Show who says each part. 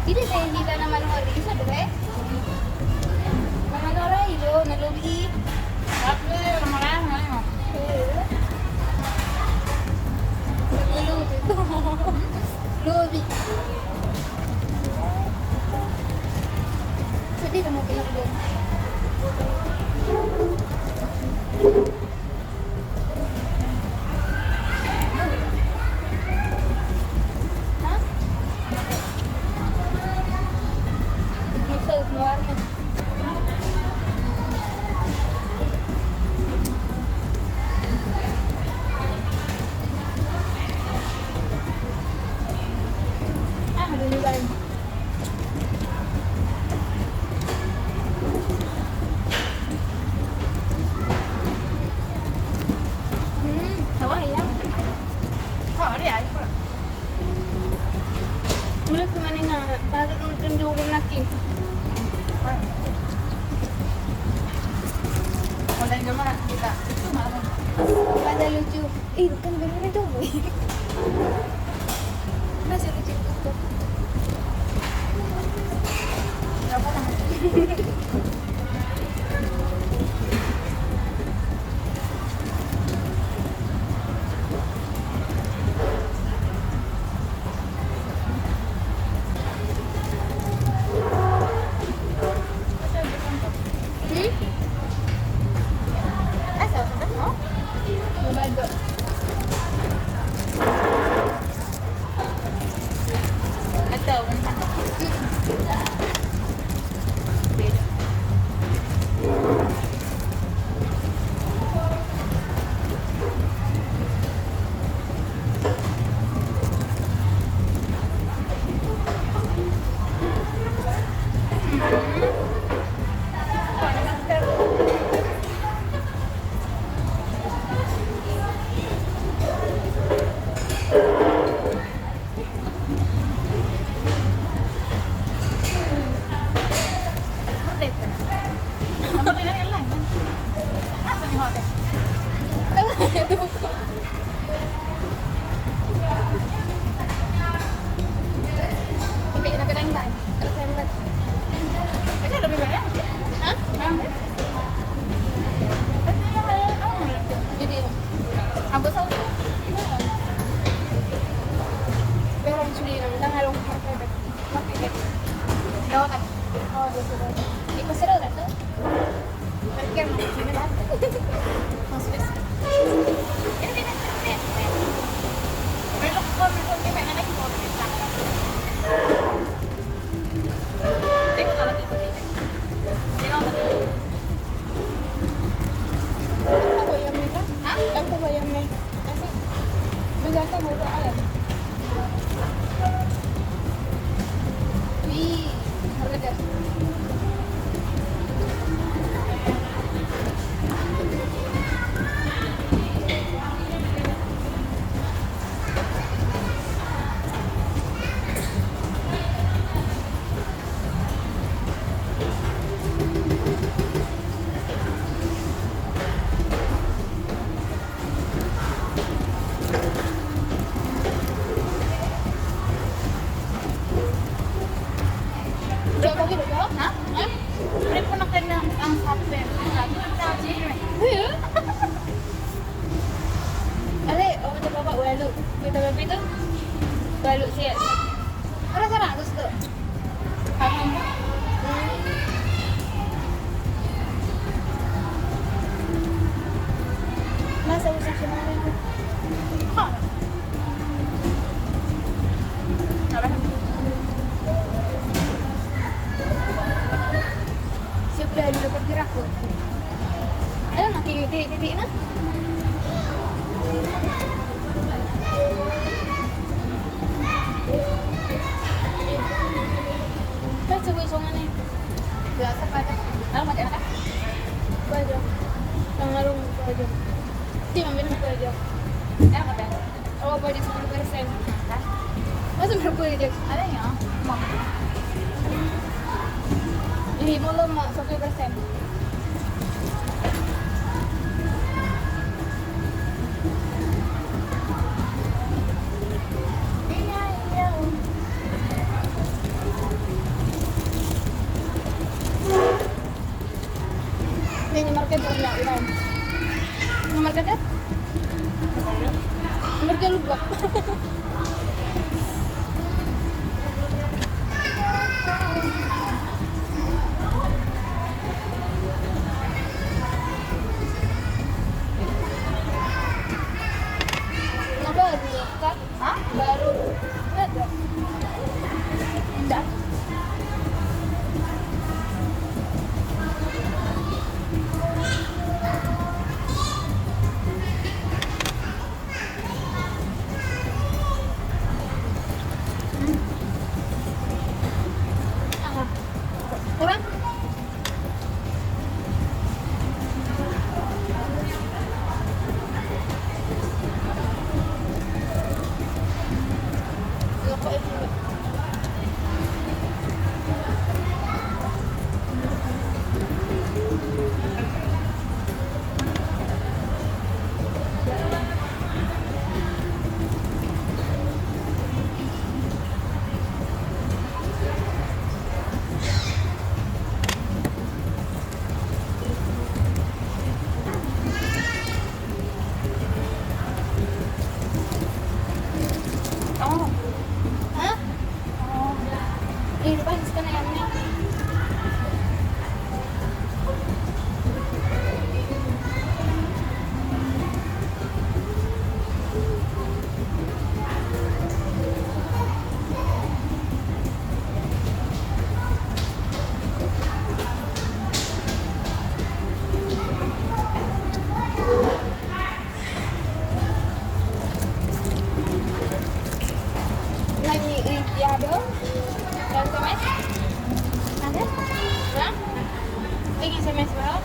Speaker 1: Tidak saya di tanaman hori sadere. Tanaman hori itu nalubi.
Speaker 2: Tapi orang-orang mana?
Speaker 1: Lubi. Sedih kamu bilang belum? Hah? Bisa keluarnya. Ada di lain. Sawah ya.
Speaker 2: Kok dia itu?
Speaker 1: Mulai kemana nak? Baru nonton di rumah lagi.
Speaker 2: Kalau dari mana kita? Itu malah.
Speaker 1: Ada lucu. Kan bener itu. Masih lucu tuh.
Speaker 2: Berapa nama?
Speaker 1: Asal kan? Oh. Membantu.
Speaker 2: Atau beda. Kamu tidak yang lain kan? Apa nih hotel?
Speaker 1: Oke, nak kena enggak? Kalau saya buat.
Speaker 2: Itu lebih banyak.
Speaker 1: Hah?
Speaker 2: Tapi yang lain kamu
Speaker 1: Jadi,
Speaker 2: aku tahu.
Speaker 1: orang sudah nang harong harap. Makanya.
Speaker 2: Tahu kan?
Speaker 1: Oh, dia sudah. Ikut seru kan tuh? Pergi mau sini kan? Maksudnya. Ini.
Speaker 2: Belok kau belok ke mana lagi kau bisa? Tengok kalau itu tidak. Tengok betul.
Speaker 1: Ako yang merah?
Speaker 2: Hah?
Speaker 1: Ako ba yang merah? Kasi, magkaka mo ba alam? Wih, harga. Berapa gitu kok?
Speaker 2: Hah? Ini pun nak kena ang sapi. Lagi kita sini.
Speaker 1: Iya. Ale, oh macam bapak balu. Kita babi tu balu siap. Sarang gusto.
Speaker 2: Kamu
Speaker 1: Nasa usap siya namin.
Speaker 2: kok? Apa?
Speaker 1: Siap dah dulu bergerak tu. Ada nak titik-titik na? Kan sebuah songan ni.
Speaker 2: Biasa pada. Kalau macam apa?
Speaker 1: Baju. Pengaruh baju. Di ambil baju.
Speaker 2: Enak apa?
Speaker 1: Oh, baju 10%. Masa berapa je?
Speaker 2: Ada yang mau.
Speaker 1: Ini belum 10%. punya ulang. Nomor kedap? Nomor dia lupa. Nah, baru ya, Kak?
Speaker 2: Hah?
Speaker 1: Baru. Ada.
Speaker 2: Enggak.
Speaker 1: Ah. Kurang? Loko itu.
Speaker 2: Oh.
Speaker 1: Hah?
Speaker 2: Oh.
Speaker 1: Di depan sekarang ayamnya. Lagi ya dong. Dan SMS? Ada?
Speaker 2: Hah? Lagi SMS berapa?